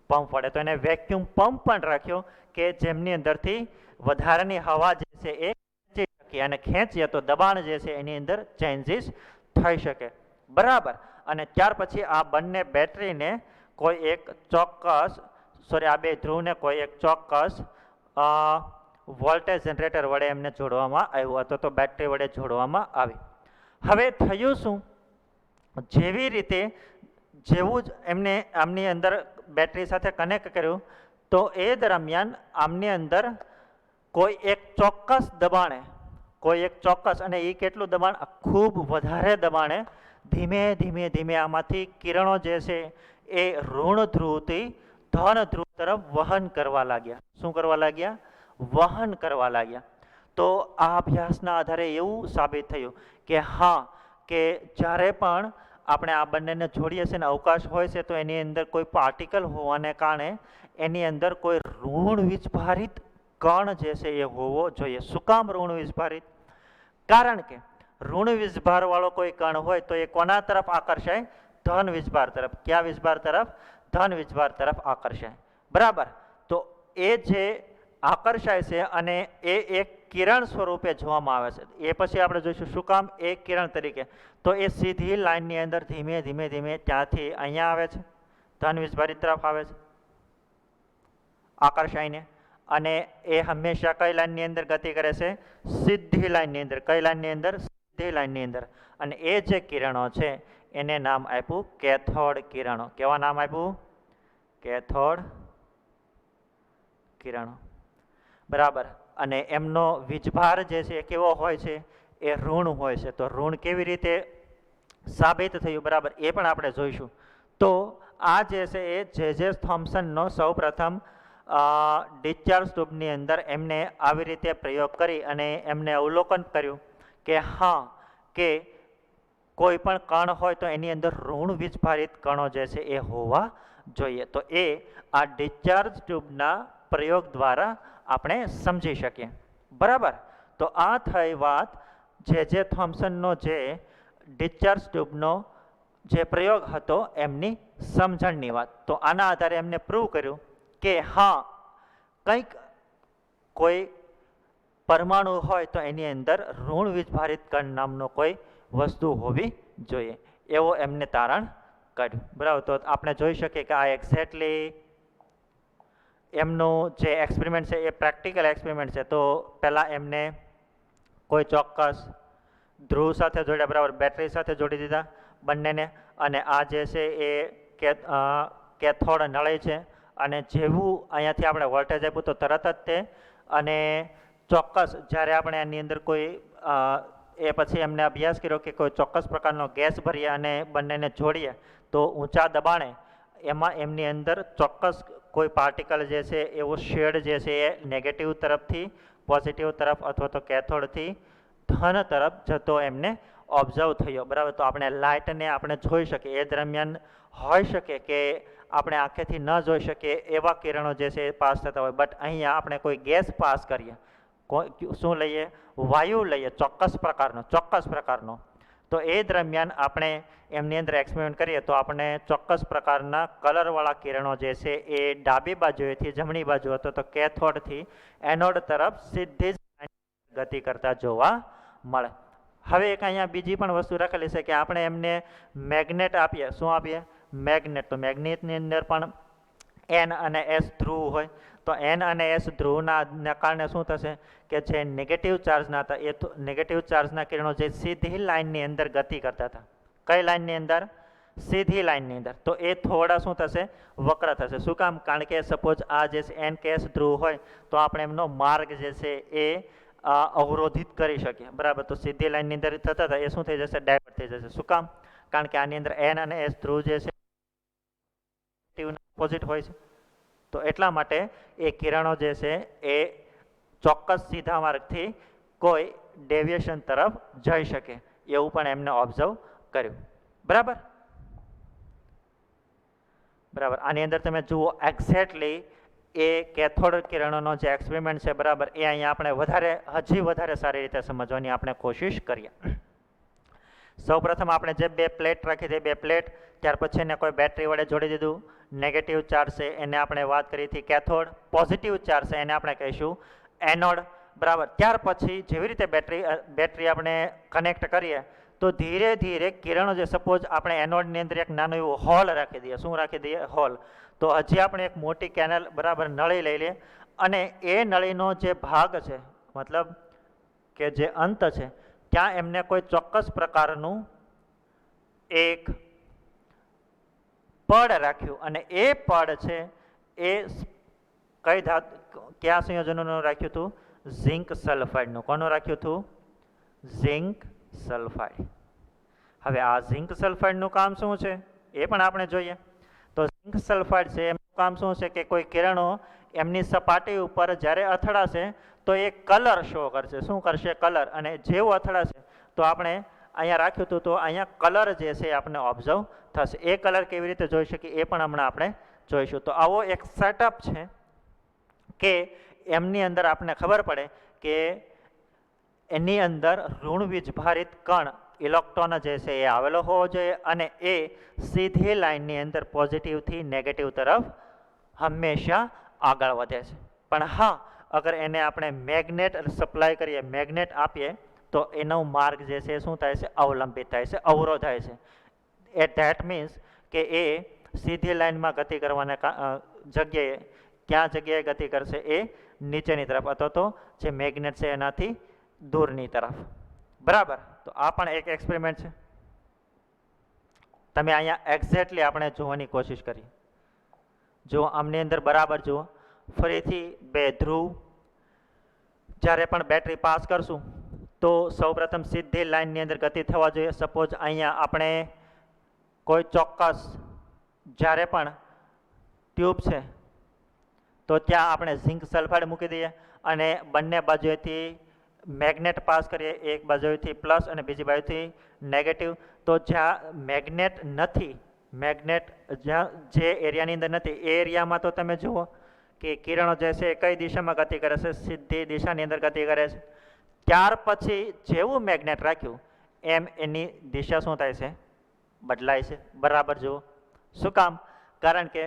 પંપ વડે. તો એને વેક્યુમ પંપ પણ રાખ્યો કે જેમની અંદરથી વધારાની હવા જે છે એ ખેંચી શકીએ અને ખેંચીએ તો દબાણ જે છે એની અંદર ચેન્જીસ થઈ શકે બરાબર. અને ત્યાર પછી આ બંને બેટરીને કોઈ એક ચોક્કસ આ બે ધ્રુવને કોઈ એક ચોક્કસ વોલ્ટેજ જનરેટર વડે એમને જોડવામાં આવ્યું અથવા તો બેટરી વડે જોડવામાં આવી. હવે થયું શું, જેવી રીતે જેવું જ એમને આમની અંદર બેટરી સાથે કનેક્ટ કર્યું તો એ દરમિયાન આમની અંદર કોઈ એક ચોક્કસ દબાણે, કોઈ એક ચોક્કસ, અને એ કેટલું દબાણ ખૂબ વધારે દબાણે ધીમે ધીમે ધીમે આમાંથી કિરણો જે છે એ ઋણ ધ્રુવથી ધન ધ્રુવ તરફ વહન કરવા લાગ્યા. શું કરવા લાગ્યા વહન કરવા લાગ્યા. તો આ અભ્યાસના આધારે એવું સાબિત થયું કે હા કે જ્યારે પણ આપણે આ બંનેને જોડીએ છીએ ને અવકાશ હોય છે તો એની અંદર કોઈ પાર્ટિકલ હોવાને કારણે એની અંદર કોઈ ઋણ વીજભારિત કણ જે છે એ હોવો જોઈએ. શું કામ ઋણ વીજભારિત? કારણ કે ઋણ વીજભાર વાળો કોઈ કણ હોય તો એ કોના તરફ આકર્ષાય ધન વીજભાર તરફ. કયા વીજભાર તરફ? ધન વીજભાર તરફ આકર્ષાય બરાબર. તો એ જે આકર્ષાય છે અને એ એક કિરણ સ્વરૂપે જોવામાં આવે છે. એ પછી આપણે જોઈશું શું કામ એક કિરણ તરીકે. તો એ સીધી લાઈનની અંદર ધીમે ધીમે ધીમે ત્યાંથી અહીંયા આવે છે, ધન વીજભારિત તરફ આવે છે આકર્ષાઈને, અને એ હંમેશા કઈ લાઈનની અંદર ગતિ કરે છે? સીધી લાઈનની અંદર. કઈ લાઈનની અંદર? સીધી લાઈનની અંદર. અને એ જે કિરણો છે એને નામ આપ્યું કેથોડ કિરણો. કેવા નામ આપ્યું? કેથોડ કિરણો બરાબર. અને એમનો વીજભાર જે છે એ કેવો હોય છે? એ ઋણ હોય છે. તો ઋણ કેવી રીતે સાબિત થયું બરાબર એ પણ આપણે જોઈશું. તો આ જે છે એ જે થોમ્સનનો સૌ પ્રથમ ડિસ્ચાર્જ ટ્યુબની અંદર એમને આવી રીતે પ્રયોગ કરી અને એમને અવલોકન કર્યું કે હા કે કોઈ પણ કણ હોય તો એની અંદર ઋણ વીજભારિત કણો જે છે એ હોવા જોઈએ. તો એ આ ડિસ્ચાર્જ ટ્યુબના પ્રયોગ દ્વારા આપણે સમજી શકીએ બરાબર. તો આ થઈ વાત જે થોમ્સનનો જે ડિસ્ચાર્જ ટ્યુબનો જે પ્રયોગ હતો એમની સમજણની વાત. તો આના આધારે એમને પ્રૂવ કર્યું કે હા કંઈક કોઈ પરમાણુ હોય તો એની અંદર ઋણ વીજભારિત કણ નામનો કોઈ વસ્તુ હોવી જોઈએ, એવો એમને તારણ કાઢ્યું. બરાબર. તો આપણે જોઈ શકીએ કે આ એક્ઝેક્ટલી એમનું જે એક્સપેરિમેન્ટ છે એ પ્રેક્ટિકલ એક્સપેરિમેન્ટ છે. તો પહેલાં એમને કોઈ ચોક્કસ ધ્રુવ સાથે જોડ્યા, બરાબર, બેટરી સાથે જોડી દીધા બંનેને, અને આ જે છે એ કેથોડ નળી છે, અને જેવું અહીંયાથી આપણે વોલ્ટેજ આપ્યું તો તરત જ તે, અને ચોક્કસ જ્યારે આપણે એની અંદર કોઈ એ પછી એમને અભ્યાસ કર્યો કે કોઈ ચોક્કસ પ્રકારનો ગેસ ભરીએ અને બંનેને જોડીએ તો ઊંચા દબાણે એમાં એમની અંદર ચોક્કસ કોઈ પાર્ટિકલ જે છે એવો શેડ જે છે એ નેગેટિવ તરફથી પોઝિટિવ તરફ અથવા તો કેથોડથી ધન તરફ જતો એમને ઓબ્ઝર્વ થયો. બરાબર. તો આપણે લાઇટને આપણે જોઈ શકીએ, એ દરમિયાન હોઈ શકે કે આપણે આંખેથી ન જોઈ શકીએ એવા કિરણો જે છે એ પાસ થતા હોય, બટ અહીંયા આપણે કોઈ ગેસ પાસ કરીએ, શું લઈએ, વાયુ લઈએ ચોક્કસ પ્રકારનો, તો એ દરમિયાન આપણે એમની અંદર એક્સપેરિમેન્ટ કરીએ તો આપણે ચોક્કસ પ્રકારના કલરવાળા કિરણો જે છે એ ડાબી બાજુએથી જમણી બાજુ હતો તો કેથોડથી એનોડ તરફ સીધી જ ગતિ કરતા જોવા મળે. હવે એક અહીંયા બીજી પણ વસ્તુ રાખેલી છે કે આપણે એમને મેગ્નેટ આપીએ, શું આપીએ, મેગ્નેટ. તો મેગ્નેટની અંદર પણ એન અને એસ ધ્રુવ હોય, તો એન અને એસ ધ્રુવના કારણે શું થશે કે જે નેગેટિવ ચાર્જના હતા એ નેગેટિવ ચાર્જના કિરણો જે સીધી લાઇનની અંદર ગતિ કરતા હતા, કઈ લાઇનની અંદર, સીધી લાઇનની અંદર, તો એ થોડા શું થશે, વક્ર થશે. શું કામ? કારણ કે સપોઝ આ જે એન કે એસ ધ્રુવ હોય તો આપણે એમનો માર્ગ જે છે એ અવરોધિત કરી શકીએ. બરાબર. તો સીધી લાઇનની અંદર થતા હતા એ શું થઈ જશે, ડાયવર્ટ થઈ જશે. શું કામ? કારણ કે આની અંદર એન અને એસ ધ્રુવ જે છે ઓપોઝિટ હોય છે. તો એટલા માટે એ કિરણો જે છે એ ચોક્કસ સીધા માર્ગથી કોઈ ડેવિએશન તરફ જઈ શકે એવું પણ એમને ઓબ્ઝર્વ કર્યું. બરાબર. આની અંદર તમે જુઓ એક્ઝેક્ટલી એ કેથોડ કિરણોનો જે એક્સપેરિમેન્ટ છે, બરાબર, એ અહીંયા આપણે હજી વધારે સારી રીતે સમજવાની આપણે કોશિશ કરીએ. સૌપ્રથમ આપણે જે બે પ્લેટ રાખી હતી, બે પ્લેટ, ત્યાર પછી એને કોઈ બેટરી વડે જોડી દીધું. નેગેટિવ ચાર્જ છે એને આપણે વાત કરી હતી કેથોડ, પોઝિટિવ ચાર્જ છે એને આપણે કહીશું એનોડ. બરાબર. ત્યાર પછી જેવી રીતે બેટરી આપણે કનેક્ટ કરીએ તો ધીરે ધીરે કિરણો જે, સપોઝ આપણે એનોડની અંદર એક નાનો એવો હોલ રાખી દઈએ, શું રાખી દઈએ, હોલ. તો હજી આપણે એક મોટી કેનલ, બરાબર, નળી લઈ લઈએ, અને એ નળીનો જે ભાગ છે, મતલબ કે જે અંત છે, ત્યાં એમને કોઈ ચોક્કસ પ્રકારનું એક પડ રાખ્યું, અને એ પડ છે એ કઈ કયા સંયોજનોનું રાખ્યું હતું, ઝિંક સલ્ફાઇડનું. કોનું રાખ્યું હતું, ઝિંક સલ્ફાઇડ. હવે આ ઝિંક સલ્ફાઇડનું કામ શું છે એ પણ આપણે જોઈએ. તો ઝિંક સલ્ફાઇડ છે એમનું કામ શું છે કે કોઈ કિરણો એમની સપાટી ઉપર જ્યારે અથડાશે તો એ કલર શો કરશે. શું કરશે, કલર. અને જેવું અથડાશે તો આપણે અહીંયા રાખ્યું હતું તો અહીંયા કલર જે છે એ આપણે ઓબ્ઝર્વ થશે. એ કલર કેવી રીતે જોઈ શકીએ એ પણ હમણાં આપણે જોઈશું. તો આવો એક સેટઅપ છે કે એમની અંદર આપણને ખબર પડે કે એની અંદર ઋણ વીજભારિત કણ, ઇલેક્ટ્રોન જે છે એ આવેલો હોવો જોઈએ, અને એ સીધી લાઇનની અંદર પોઝિટિવથી નેગેટિવ તરફ હંમેશા આગળ વધે છે. પણ હા, અગર એને આપણે મેગ્નેટ સપ્લાય કરીએ, મેગ્નેટ આપીએ, તો એનો માર્ગ જે છે શું થાય છે, અવલંબિત થાય છે, અવરોધાય છે. એટ ધેટ મીન્સ કે એ સીધી લાઇનમાં ગતિ કરવાના જગ્યાએ ક્યાં જગ્યાએ ગતિ કરશે, એ નીચેની તરફ અથવા તો જે મેગ્નેટ છે એનાથી દૂરની તરફ. બરાબર. તો આ પણ એક એક્સપેરિમેન્ટ છે. તમે અહીંયા એક્ઝેક્ટલી આપણે જોવાની કોશિશ કરી. જો આમની અંદર બરાબર જુઓ, ફરીથી બે ધ્રુવ, જ્યારે પણ બેટરી પાસ કરશું તો સૌપ્રથમ સીધી લાઇનની અંદર ગતિ થવા જોઈએ. સપોઝ અહીંયા આપણે કોઈ ચોક્કસ જ્યારે પણ ટ્યુબ છે તો ત્યાં આપણે ઝિંક સલ્ફાઇડ મૂકી દઈએ અને બંને બાજુએથી મેગ્નેટ પાસ કરીએ, એક બાજુએથી પ્લસ અને બીજી બાજુથી નેગેટિવ. તો જ્યાં મેગ્નેટ નથી, મેગ્નેટ જ્યાં જે એરિયાની અંદર નથી એ એરિયામાં તો તમે જુઓ કે કિરણો જે છે એ કઈ દિશામાં ગતિ કરે છે? સીધી દિશાની અંદર ગતિ કરે છે. ત્યાર પછી જેવું મેગ્નેટ રાખ્યું એમ એની દિશા શું થાય છે? બદલાય છે. બરાબર જુઓ. શું કામ? કારણ કે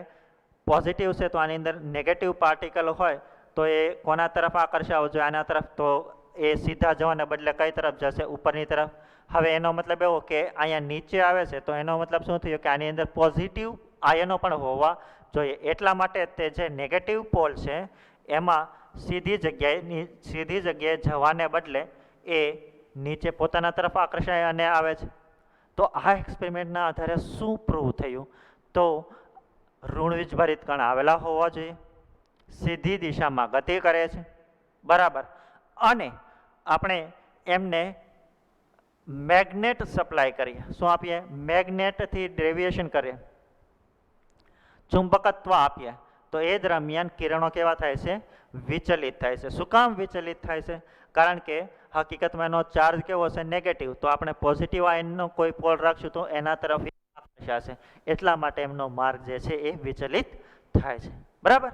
પોઝિટિવ છે તો આની અંદર નેગેટિવ પાર્ટિકલ હોય તો એ કોના તરફ આકર્ષાવો જોઈએ? આના તરફ. તો એ સીધા જવાને બદલે કઈ તરફ જશે? ઉપરની તરફ. હવે એનો મતલબ એવો કે અહીંયા નીચે આવે છે તો એનો મતલબ શું થયો કે આની અંદર પોઝિટિવ આયનો પણ હોવા જોઈએ. એટલા માટે તે જે નેગેટિવ પોલ છે એમાં સીધી જગ્યાએ જવાને બદલે એ નીચે પોતાના તરફ આકર્ષાય અને આવે છે. તો આ એક્સપેરિમેન્ટના આધારે શું પ્રૂવ થયું? તો ઋણ વીજભારિત કણ આવેલા હોવા જોઈએ, સીધી દિશામાં ગતિ કરે છે. બરાબર. અને આપણે એમને મેગ્નેટ સપ્લાય કરીએ. શું આપીએ? મેગ્નેટથી ડેવિએશન કરીએ, ચુંબકત્વ આપીએ, તો એ દરમિયાન કિરણો કેવા થાય છે? વિચલિત થાય છે. શું કામ વિચલિત થાય છે? કારણ કે હકીકતમાં એનો ચાર્જ કેવો છે? નેગેટિવ. તો આપણે પોઝિટિવ આયનનો કોઈ પોલ રાખશું તો એના તરફ આકર્ષાશે. એટલા માટે એમનો માર્ગ જે છે એ વિચલિત થાય છે. બરાબર.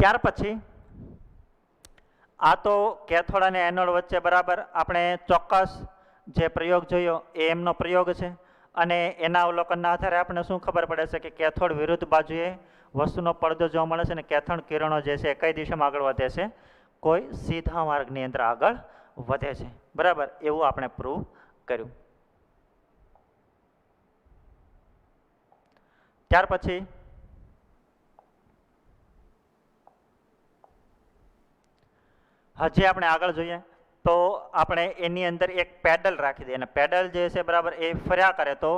ત્યાર પછી આ તો કેથોડ અને એનોડ વચ્ચે બરાબર આપણે ચોક્કસ જે પ્રયોગ જોયો એ એમનો પ્રયોગ છે. અને એના અવલોકનના આધારે આપણે શું ખબર પડે છે કે કેથોડ વિરુદ્ધ બાજુએ વસ્તુનો પડદો જોવા મળે છે અને કેથોડ કિરણો જે છે કઈ દિશામાં આગળ વધે છે? કોઈ સીધા માર્ગની અંદર આગળ વધે છે. બરાબર. એવું આપણે પ્રૂવ કર્યું. ત્યાર પછી હજી આપણે આગળ જોઈએ તો આપણે એની અંદર એક પેડલ રાખી દઈએ અને પેડલ જે છે બરાબર એ ફર્યા કરે તો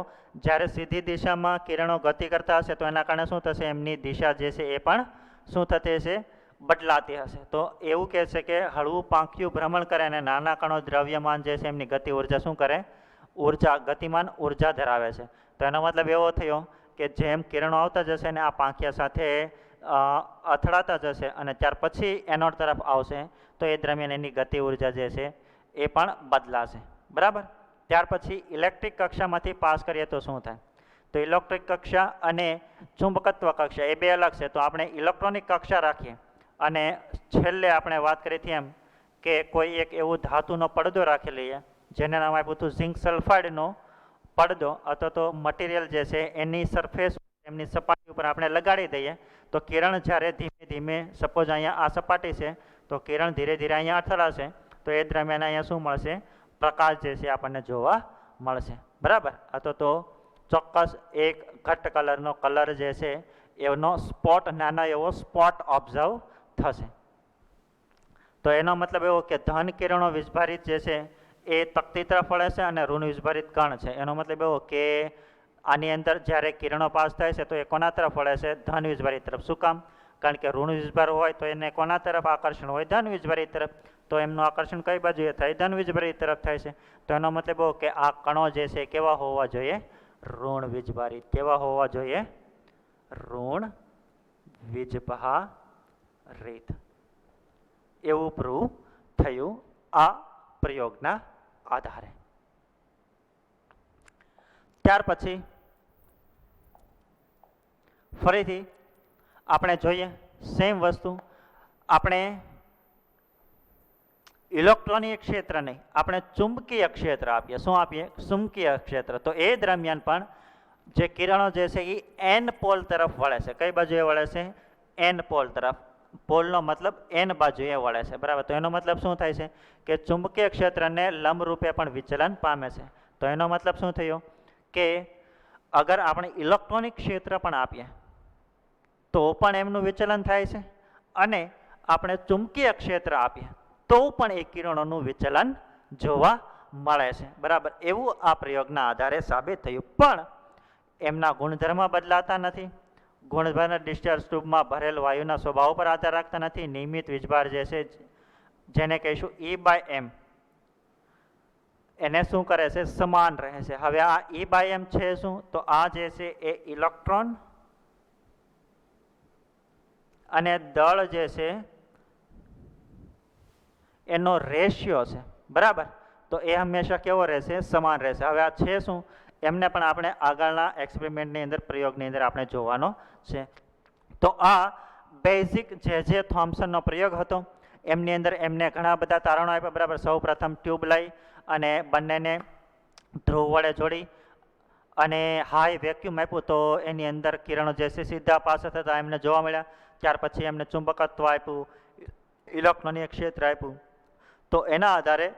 જ્યારે સીધી દિશામાં કિરણો ગતિ કરતા હશે તો એના કારણે શું થશે? એમની દિશા જે છે એ પણ શું થતી હશે? બદલાતી હશે. તો એવું કહે છે કે હળવું પાંખિયું ભ્રમણ કરે અને નાના કણો દ્રવ્યમાન જે છે એમની ગતિ ઉર્જા શું કરે? ગતિમાન ઉર્જા ધરાવે છે. તો એનો મતલબ એવો થયો કે જેમ કિરણો આવતા જશે ને આ પાંખિયા સાથે અથડાતા જશે અને ત્યાર પછી એનોડ તરફ આવશે તો એ દરમિયાન એની ગતિ ઉર્જા જે છે એ પણ બદલાશે. બરાબર. ત્યાર પછી ઇલેક્ટ્રિક કક્ષામાંથી પાસ કરીએ તો શું થાય? તો ઇલેક્ટ્રિક કક્ષા અને ચુંબકત્વ કક્ષા એ બે અલગ છે. તો આપણે ઇલેક્ટ્રોનિક કક્ષા રાખીએ અને છેલ્લે આપણે વાત કરી હતી એમ કે કોઈ એક એવું ધાતુનો પડદો રાખી લઈએ જેને નામ આપ્યું હતું ઝિંક સલ્ફાઇડનો પડદો અથવા તો મટીરિયલ જે છે એની સરફેસ એમની સપાટી ઉપર આપણે લગાડી દઈએ તો કિરણ જ્યારે ધીમે ધીમે સપોઝ અહીંયા આ સપાટી છે તો કિરણ ધીરે ધીરે અહીંયા અથડાશે તો એ દરમિયાન અહીંયા શું મળશે? પ્રકાશ જે છે આપણને જોવા મળશે. બરાબર. અથવા તો ચોક્કસ એક ઘટ્ટ કલરનો કલર જે છે એનો સ્પોટ નાનો એવો સ્પોટ ઓબ્ઝર્વ થશે. તો એનો મતલબ એવો કે ધન કિરણો વીજભારિત જે છે એ તકતી તરફ વળે છે અને ઋણ વીજભારિત કણ છે એનો મતલબ એવો કે આની અંદર જ્યારે કિરણો પાસ થાય છે તો એ કોના તરફ વળે છે? ધન વીજભારિત તરફ. શું કામ? કારણ કે ઋણ વીજભાર હોય તો એને કોના તરફ આકર્ષણ હોય? ધન વીજભારિત તરફ. તો એમનું આકર્ષણ કઈ બાજુએ થાય? ધન વીજભારિત તરફ થાય છે. તો એનો મતલબ એવો કે આ કણો જે છે કેવા હોવા જોઈએ? ઋણ વીજભારિત. કેવા હોવા જોઈએ? ઋણ વીજભારિત. એવું પ્રૂવ થયું આ પ્રયોગના આધારે. ત્યાર પછી ફરીથી આપણે જોઈએ સેમ વસ્તુ. આપણે ઇલેક્ટ્રોનિક ક્ષેત્ર નહીં, આપણે ચુંબકીય ક્ષેત્ર આપીએ. શું આપીએ? ચુંબકીય ક્ષેત્ર. તો એ દરમિયાન પણ જે કિરણો જે છે એ એન પોલ તરફ વળે છે. કઈ બાજુએ વળે છે? એન પોલ તરફ. પોલનો મતલબ એન બાજુએ વળે છે. બરાબર. તો એનો મતલબ શું થાય છે કે ચુંબકીય ક્ષેત્રને લંબરૂપે પણ વિચલન પામે છે. તો એનો મતલબ શું થયો કે અગર આપણે ઇલેક્ટ્રોનિક ક્ષેત્ર પણ આપીએ તો પણ એમનું વિચલન થાય છે અને આપણે ચુંબકીય ક્ષેત્ર આપીએ તો પણ એ કિરણોનું વિચલન જોવા મળે છે. બરાબર. એવું આ પ્રયોગના આધારે સાબિત થયું. પણ એમના ગુણધર્મ બદલાતા નથી. ગુણધર્મ ડિસ્ચાર્જ ટ્યુબમાં ભરેલ વાયુના સ્વભાવ પર આધાર રાખતા નથી. નિયમિત વીજભાર જે છે જેને કહીશું E/m એને શું કરે છે? સમાન રહે છે. હવે આ E/m છે શું? તો આ જે છે એ ઇલેક્ટ્રોન અને દળ જે છે એનો રેશિયો છે. બરાબર. તો એ હંમેશા કેવો રહેશે? સમાન રહેશે. હવે આ છે શું? એમને પણ આપણે આગળના એક્સપેરિમેન્ટની અંદર પ્રયોગની અંદર આપણે જોવાનો છે. તો આ બેઝિક જે થોમ્સનનો પ્રયોગ હતો એમની અંદર એમને ઘણા બધા તારણો આપ્યા, બરાબર. સૌ પ્રથમ ટ્યુબ લઈ અને બંનેને ધ્રુવ વડે જોડી અને હાઈ વેક્યુમ આપ્યું તો એની અંદર કિરણો જે છે સીધા પાસ થતા એમને જોવા મળ્યા. ત્યાર પછી એમને ચુંબકત્વ આપ્યું, ઇલેક્ટ્રોનિક ક્ષેત્ર આપ્યું, તો એના આધારે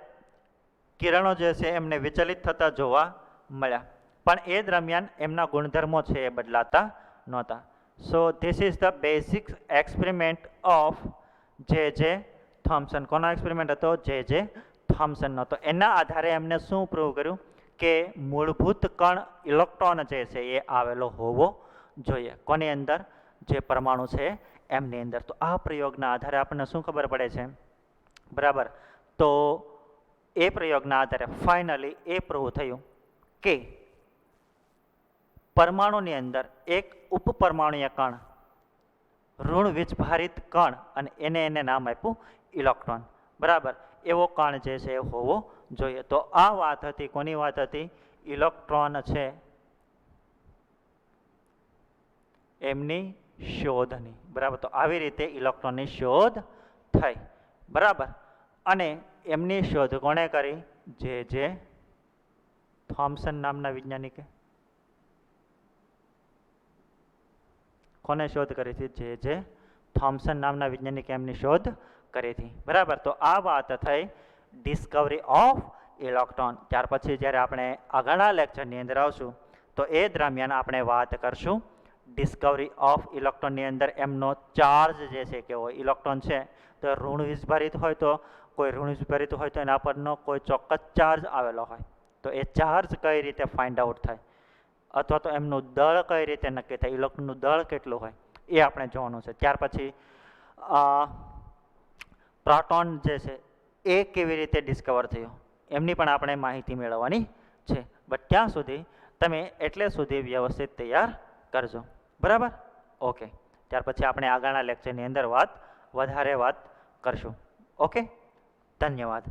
કિરણો જે છે એમને વિચલિત થતા જોવા મળ્યા. પણ એ દરમિયાન એમના ગુણધર્મો છે એ બદલાતા નહોતા. So this is the basic experiment of જે થોમ્સન. કોનો એક્સપેરિમેન્ટ હતો? જે થોમ્સનનો. તો એના આધારે એમને શું પ્રૂવ કર્યું કે મૂળભૂત કણ ઇલેક્ટ્રોન જે છે એ આવેલો હોવો જોઈએ. કોની અંદર? જે પરમાણુ છે એમની અંદર. તો આ પ્રયોગના આધારે આપણને શું ખબર પડે છે? બરાબર. તો એ પ્રયોગના આધારે ફાઇનલી એ પ્રૂવ થયું કે પરમાણુની અંદર એક ઉપપરમાણુય કણ, ઋણ વીજભારિત કણ, અને એને નામ આપ્યું ઇલેક્ટ્રોન. બરાબર. એવો કણ જે છે એ હોવો જોઈએ. તો આ વાત હતી. કોની વાત હતી? ઇલેક્ટ્રોન છે એમની શોધની. બરાબર. તો આવી રીતે ઇલેક્ટ્રોનની શોધ થઈ. બરાબર. અને એમની શોધ કોણે કરી? જે થોમ્સન નામના વૈજ્ઞાનિકે. કોને શોધ કરી હતી? જે થોમ્સન નામના વૈજ્ઞાનિકે એમની શોધ કરી હતી. બરાબર. તો આ વાત થઈ ડિસ્કવરી ઓફ ઇલેક્ટ્રોન. ત્યાર પછી જ્યારે આપણે આગળના લેક્ચરની અંદર આવશું તો એ દરમિયાન આપણે વાત કરશું ડિસ્કવરી ઓફ ઇલેક્ટ્રોનની અંદર એમનો ચાર્જ જે છે કેવો. ઇલેક્ટ્રોન છે તો ઋણ વીજભારિત હોય તો કોઈ ઋણ વીજભારિત હોય તો એના પરનો કોઈ ચોક્કસ ચાર્જ આવેલો હોય તો એ ચાર્જ કઈ રીતે ફાઇન્ડ આઉટ થાય, અથવા તો એમનું દળ કઈ રીતે નક્કી થાય, ઇલેક્ટ્રોનનું દળ કેટલું હોય એ આપણે જોવાનું છે. ત્યાર પછી પ્રોટોન જે છે એ કેવી રીતે ડિસ્કવર થયો એમની પણ આપણે માહિતી મેળવવાની છે. બટ ત્યાં સુધી તમે એટલે સુધી વ્યવસ્થિત તૈયાર કરજો. બરાબર. ઓકે. ત્યાર પછી આપણે આગળના લેક્ચરની અંદર વધારે વાત કરશું. ઓકે. ધન્યવાદ.